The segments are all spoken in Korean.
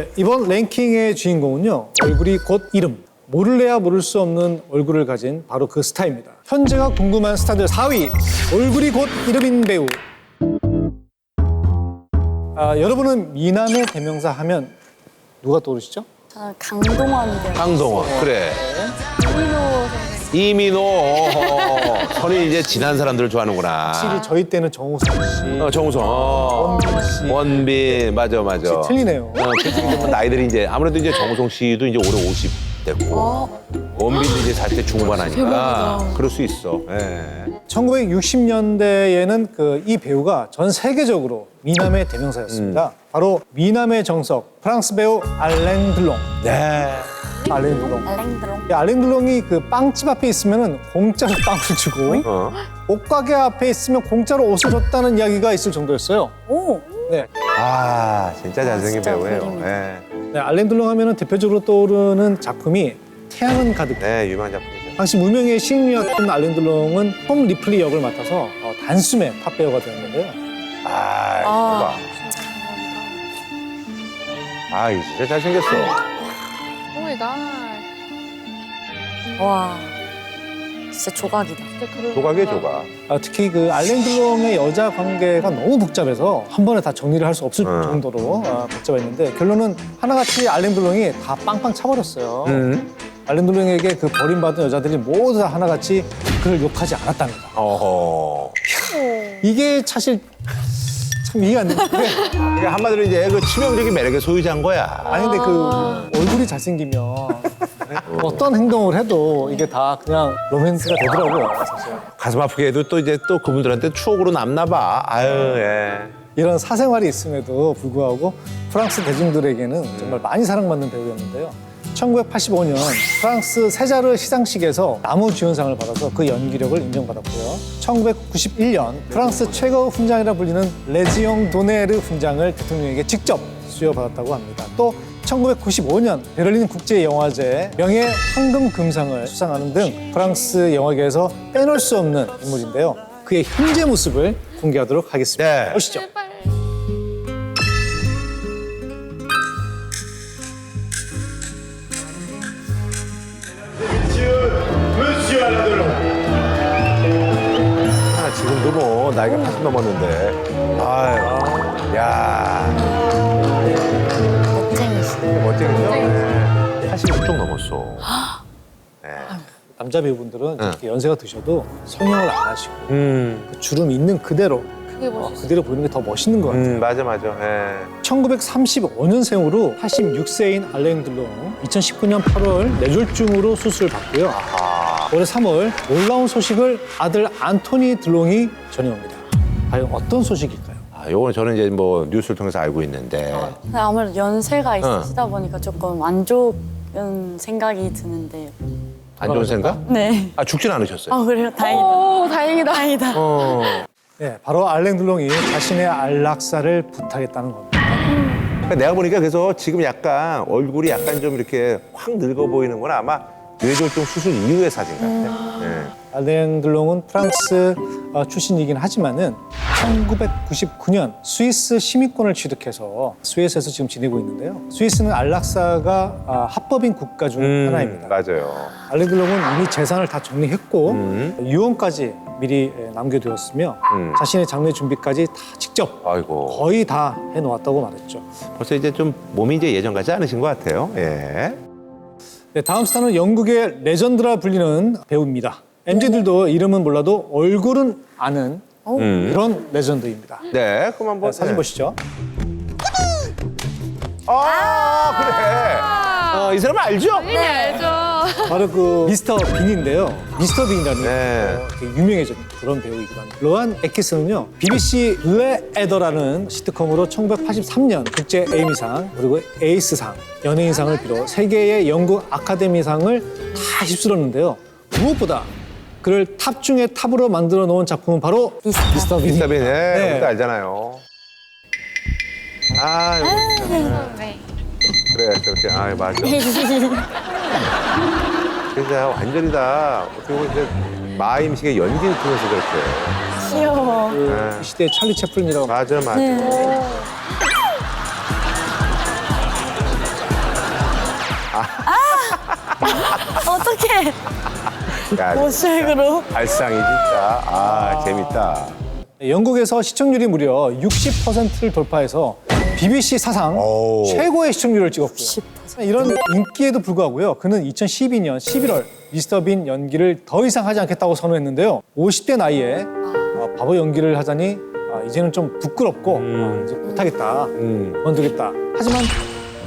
네, 이번 랭킹의 주인공은요. 얼굴이 곧 이름. 모를래야 모를 수 없는 얼굴을 가진 바로 그 스타입니다. 현재가 궁금한 스타들 4위. 얼굴이 곧 이름인 배우. 여러분은 미남의 대명사 하면 누가 떠오르시죠? 저는 강동원 배우. 강동원, 그래. 이민호. 선이 이제 지난 사람들을 좋아하는구나. 확실히 저희 때는 정우성 씨, 정우성. 원빈 씨. 원빈, 맞아. 틀리네요. 그치, 이제 나이들이 이제 아무래도 이제 정우성 씨도 이제 올해 50 됐고. 원빈도 이제 40대 중반 하니까. 그럴 수 있어. 예. 1960년대에는 이 배우가 전 세계적으로 미남의 대명사였습니다. 바로 미남의 정석, 프랑스 배우 알랭 들롱. 네. 알랭 들롱. 알랭드롱. 이 알랭 들롱이 그 빵집 앞에 있으면은 공짜로 빵을 주고 옷가게 앞에 있으면 공짜로 옷을 줬다는 이야기가 있을 정도였어요. 오. 네. 아, 진짜 잘생긴 진짜 배우예요. 그림이다. 예. 네, 알랭 들롱 하면은 대표적으로 떠오르는 작품이 태양은 가득. 네, 유명한 작품이죠. 당시 무명의 신인이었던 알랭 들롱은 톰 리플리 역을 맡아서 단숨에 탑 배우가 되었는데요. 아, 아, 이 진짜 잘생겼어. 오 마이 갓. 와. 진짜 조각이다. 진짜 그런 조각이에요, 거. 조각. 특히 그 알랭 들롱의 여자 관계가 너무 복잡해서 한 번에 다 정리를 할 수 없을 정도로 복잡했는데 결론은 하나같이 알랭 들롱이 다 빵빵 차버렸어요. 알랭 들롱에게 그 버림받은 여자들이 모두 다 하나같이 그를 욕하지 않았답니다. 어허. 이게 사실 참 이해가 안 되는데 그러니까 한마디로 이제 그 치명적인 매력의 소유자인 거야. 아니 근데 그 얼굴이 잘생기면 어떤 행동을 해도 이게 다 그냥 로맨스가 되더라고요, 사실. 가슴 아프게 해도 또 이제 또 그분들한테 추억으로 남나 봐. 아유, 예. 이런 사생활이 있음에도 불구하고 프랑스 대중들에게는 정말 많이 사랑받는 배우였는데요. 1985년 프랑스 세자르 시상식에서 나무주연상을 받아서 그 연기력을 인정받았고요. 1991년 프랑스 최고 훈장이라 불리는 레지옹 도네르 훈장을 대통령에게 직접 수여받았다고 합니다. 또 1995년 베를린 국제영화제 명예 황금금상을 수상하는 등 프랑스 영화계에서 빼놓을 수 없는 인물인데요. 그의 현재 모습을 공개하도록 하겠습니다. 네. 보시죠. 제발. 지금도 뭐 나이가 80 넘었는데. 아유, 야, 멋쟁이시. 멋쟁이죠? 네. 86쪽 넘었어. 남자 배우분들은 이렇게 연세가 드셔도 성형을 안 하시고 음, 그 주름 있는 그대로 그게 멋있어. 그대로 보이는 게 더 멋있는 것 같아요. 맞아. 예. 1935년생으로 86세인 알랭 들롱 2019년 8월 뇌졸중으로 수술을 받고요. 올해 3월 놀라운 소식을 아들 안토니 들롱이 전해옵니다. 과연 어떤 소식일까요? 아, 요거는 저는 이제 뭐 뉴스를 통해서 알고 있는데. 근데 아무래도 연세가 있으시다 보니까 조금 안 좋은 생각이 드는데. 안 좋은 생각? 네. 아, 죽진 않으셨어요. 아, 그래요? 다행이다. 오, 다행이다. 다행이다. 네, 바로 알랭 들롱이 자신의 안락사를 부탁했다는 겁니다. 그러니까 내가 보니까 그래서 지금 약간 얼굴이 약간 좀 이렇게 확 늙어 보이는 건 아마 뇌졸중 수술 이후의 사진 같아요. 예. 알랭 들롱은 프랑스 출신이긴 하지만은 1999년 스위스 시민권을 취득해서 스위스에서 지금 지내고 있는데요. 스위스는 안락사가 합법인 국가 중 하나입니다. 맞아요. 알랭 들롱은 이미 재산을 다 정리했고 유언까지 미리 남겨두었으며 자신의 장례 준비까지 다 직접 아이고. 거의 다 해놓았다고 말했죠. 벌써 이제 좀 몸이 이제 예전 같지 않으신 것 같아요. 예. 네, 다음 스타는 영국의 레전드라 불리는 배우입니다. MZ들도 이름은 몰라도 얼굴은 아는 그런 레전드입니다. 네, 그럼 한번 사진 보시죠. 아, 그래. 이 사람 알죠? 네, 알죠. 바로 그 미스터 빈인데요. 미스터 빈이라는 네. 되게 유명해진 그런 배우이기도 합니다. 로한 애키스는요. BBC 블레에더라는 시트콤으로 1983년 국제 에이미상 그리고 에이스상, 연예인상을 비롯 세 개의 영국 아카데미상을 다 휩쓸었는데요. 무엇보다 그를 탑 중에 탑으로 만들어 놓은 작품은 바로 미스터 빈. 미스터 빈, 예, 네. 우리도 알잖아요. 아, 네. 그래, 저렇게, 아, 맞아. 진짜 완전히 다 어떻게 보면 이제 마임식의 연기를 통해서 저렇게. 귀여워. 그 시대의 찰리 채플린이라고 맞아. 네. 어떻게 야, 모색으로? 발상이 진짜 재밌다. 영국에서 시청률이 무려 60%를 돌파해서 BBC 사상 오. 최고의 시청률을 찍었고요. 10%. 이런 인기에도 불구하고요. 그는 2012년 11월 미스터 빈 연기를 더 이상 하지 않겠다고 선언했는데요. 50대 나이에 바보 연기를 하자니 이제는 좀 부끄럽고 이제 못하겠다, 그만두겠다. 하지만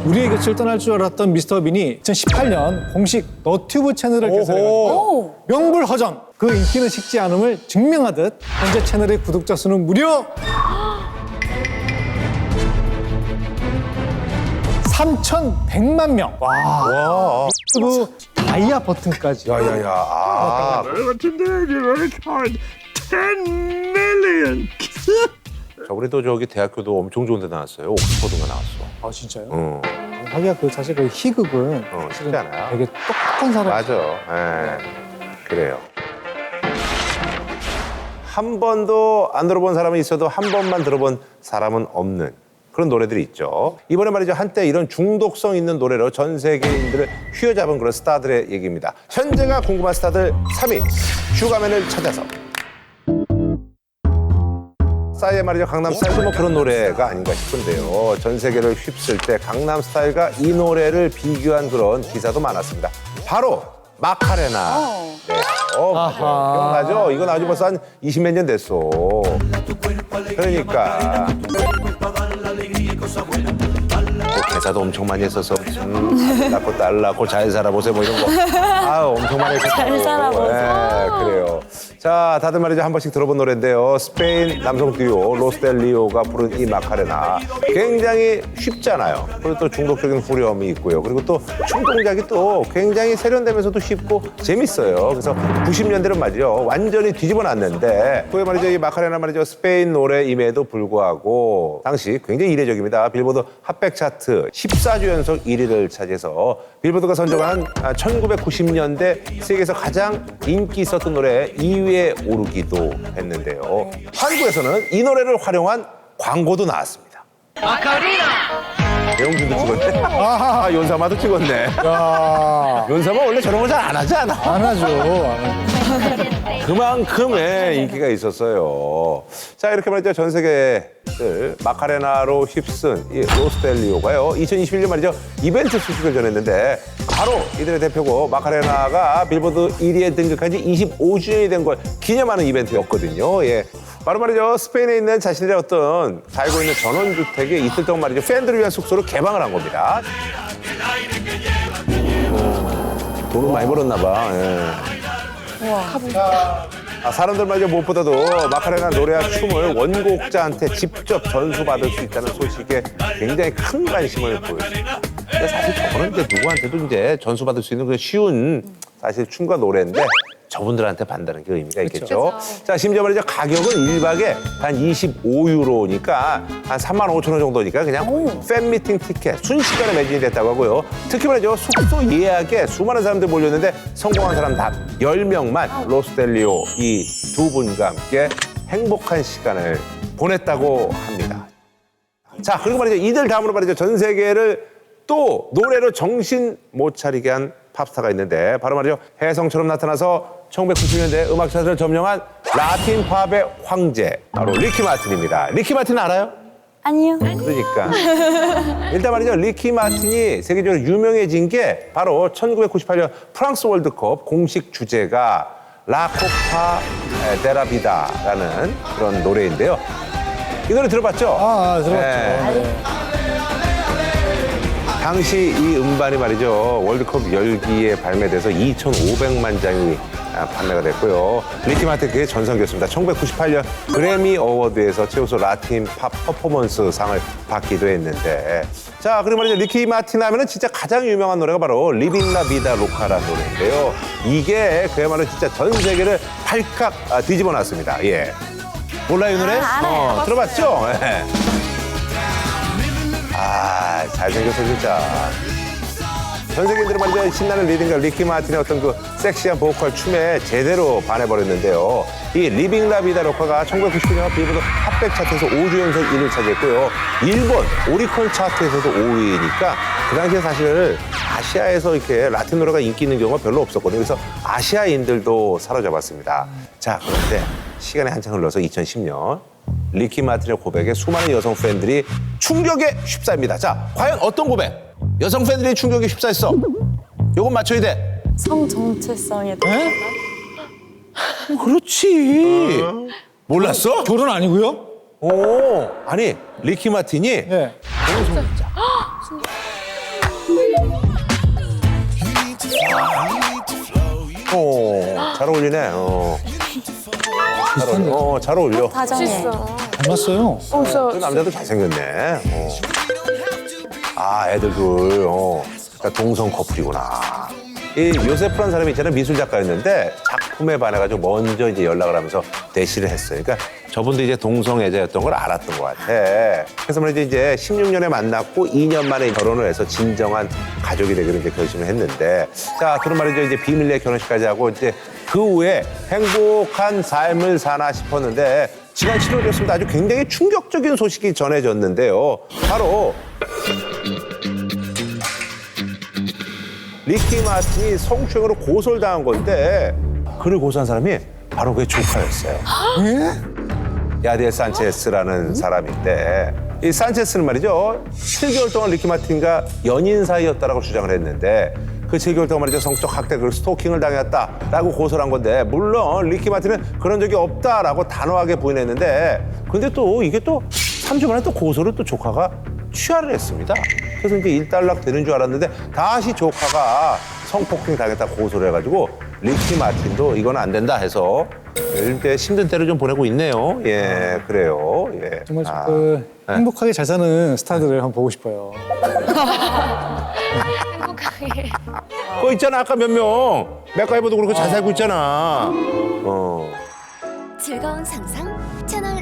우리의 곁을 떠날 줄 알았던 미스터 빈이 2018년 공식 너튜브 채널을 개설해가지고 오. 명불허전 그 인기는 식지 않음을 증명하듯 현재 채널의 구독자 수는 무려 3,100만 명. 와. 유튜브 다이아 버튼까지. 야야야. 저번에 또 저기 대학교도 엄청 좋은 데 나왔어요. 옥스퍼드가 나왔어. 아 진짜요? 응. 하기야 그 사실 그 희극은 쉽지 않아요. 되게 똑똑한 사람. 맞아. 예. 그래요. 한 번도 안 들어본 사람은 있어도 한 번만 들어본 사람은 없는 그런 노래들이 있죠. 이번에 말이죠. 한때 이런 중독성 있는 노래로 전 세계인들을 휘어잡은 그런 스타들의 얘기입니다. 현재가 궁금한 스타들 3위. 슈가맨을 찾아서. 싸이의 말이죠. 강남스타일도 뭐 그런 노래가 아닌가 싶은데요. 전 세계를 휩쓸 때 강남스타일과 이 노래를 비교한 그런 기사도 많았습니다. 바로 마카레나. 네. 기억나죠? 이거 나온 지 벌써 한 20몇 년 됐어. 그러니까. 대사도 엄청 많이 했어서 낳고 딸 낳고 잘 살아보세요 뭐 이런 거 엄청 많이 했었고 잘 살아보세요. 네, 그래요. 자 다들 말이죠 한 번씩 들어본 노래인데요. 스페인 남성 듀오 로스델리오가 부른 이 마카레나 굉장히 쉽잖아요. 그리고 또 중독적인 후렴이 있고요. 그리고 또 춤 동작이 또 굉장히 세련되면서도 쉽고 재밌어요. 그래서 90년대는 말이죠 완전히 뒤집어 놨는데 그게 말이죠 이 마카레나 말이죠 스페인 노래임에도 불구하고 당시 굉장히 이례적입니다. 빌보드 핫백 차트 14주 연속 1위를 차지해서 빌보드가 선정한 1990년대 세계에서 가장 인기 있었던 노래 2위에 오르기도 했는데요. 한국에서는 이 노래를 활용한 광고도 나왔습니다. 배용준도 찍었네. 연사마도 찍었네. 야, 연사마 원래 저런 거 잘 안 하지 않아? 안 하죠. 그만큼의 인기가 있었어요. 자, 이렇게 말이죠. 전 세계를 마카레나로 휩쓴 이 로스델리오가요. 2021년 말이죠. 이벤트 소식을 전했는데 바로 이들의 대표고 마카레나가 빌보드 1위에 등극한 지 25주년이 된 걸 기념하는 이벤트였거든요. 예. 바로 말이죠. 스페인에 있는 자신들의 어떤 살고 있는 전원주택에 이틀 동안 말이죠. 팬들을 위한 숙소로 개방을 한 겁니다. 돈을 많이 벌었나 봐. 예. 사람들 말이죠. 무엇보다도 마카레나 노래와 춤을 원곡자한테 직접 전수받을 수 있다는 소식에 굉장히 큰 관심을 보였습니다. 근데 사실 저거는 이제 누구한테도 이제 전수받을 수 있는 그 쉬운 사실 춤과 노래인데 저분들한테 받는다는 게 의미가 있겠죠. 자, 심지어 말이죠. 가격은 1박에 한 25유로니까 한 35,000원 정도니까 그냥 팬미팅 티켓 순식간에 매진이 됐다고 하고요. 특히 말이죠. 숙소 예약에 수많은 사람들이 몰렸는데 성공한 사람 단 10명만 로스델리오 이 두 분과 함께 행복한 시간을 보냈다고 합니다. 자, 그리고 말이죠. 이들 다음으로 말이죠. 전 세계를 또 노래로 정신 못 차리게 한 팝스타가 있는데 바로 말이죠. 혜성처럼 나타나서 1990년대 음악 차트를 점령한 라틴 팝의 황제 바로 리키 마틴입니다. 리키 마틴 알아요? 아니요. 그러니까 일단 말이죠. 리키 마틴이 세계적으로 유명해진 게 바로 1998년 프랑스 월드컵 공식 주제가 라코파 데라비다라는 그런 노래인데요. 이 노래 들어봤죠? 들어봤죠. 네. 당시 이 음반이 말이죠. 월드컵 열기에 발매돼서 2,500만 장이 판매가 됐고요. 리키 마틴 그의 전성기였습니다. 1998년 그래미 어워드에서 최우수 라틴 팝 퍼포먼스 상을 받기도 했는데 자, 그리고 말이죠. 리키 마틴 하면은 진짜 가장 유명한 노래가 바로 리빙 라 비다 로카라는 노래인데요. 이게 그야말로 진짜 전 세계를 발칵 뒤집어 놨습니다. 예. 몰라요, 이 노래? 알아요. 들어봤죠? 예. 잘생겼어, 진짜. 전 세계인들은 말이죠. 신나는 리듬과 리키 마틴의 어떤 그 섹시한 보컬 춤에 제대로 반해버렸는데요. 이 리빙 라 비다 로카가 1999년 빌보드 핫백 차트에서 5주 연속 1위를 차지했고요. 일본 오리콘 차트에서도 5위니까 그 당시에 사실 아시아에서 이렇게 라틴 노래가 인기 있는 경우가 별로 없었거든요. 그래서 아시아인들도 사로잡았습니다. 자, 그런데 시간이 한참 흘러서 2010년 리키 마틴의 고백에 수많은 여성 팬들이 충격에 휩싸입니다. 자, 과연 어떤 고백? 여성 팬들이 충격에 휩싸였어. 요건 맞춰야 돼. 성 정체성에 대한 그렇지. 몰랐어? 결혼 아니고요? 오, 아니 리키 마틴이 네. 잘 어울리네. 잘 어울려. 사정에 닮았어요. 그 남자도 잘생겼네. 아, 애들 둘. 그러니까 동성 커플이구나. 이 요세프라는 사람이 있잖아요. 미술 작가였는데 작품에 반해가지고 먼저 이제 연락을 하면서 대시를 했어요. 그러니까 저분도 이제 동성 애자였던 걸 알았던 것 같아. 그래서 말이죠. 이제 16년에 만났고 2년 만에 결혼을 해서 진정한 가족이 되기로 이제 결심을 했는데, 자, 그런 말이죠. 이제 비밀리에 결혼식까지 하고 이제 그 후에 행복한 삶을 사나 싶었는데 지난 7월이었습니다. 아주 굉장히 충격적인 소식이 전해졌는데요. 바로 리키 마틴이 성추행으로 고소를 당한 건데 그를 고소한 사람이 바로 그의 조카였어요. 야디엘 산체스라는 사람인데 이 산체스는 말이죠. 7개월 동안 리키 마틴과 연인 사이였다라고 주장을 했는데 그 7개월 동안 말이죠. 성적 학대 그리고 스토킹을 당했다라고 고소를 한 건데 물론 리키 마틴은 그런 적이 없다라고 단호하게 부인했는데 근데 또 이게 또 3주 만에 또 고소를 또 조카가 취하를 했습니다. 그래서 이제 일단락 되는 줄 알았는데 다시 조카가 성폭행 당했다 고소를 해가지고 리키 마틴도 이건 안 된다 해서 이렇게 힘든 때를 좀 보내고 있네요. 예, 그래요. 예. 정말 행복하게 잘 사는 스타들을 한번 보고 싶어요. 행복하게. 그거 있잖아 아까 몇 명 맥가이버도 그렇고 잘 살고 있잖아. 즐거운 상상 채널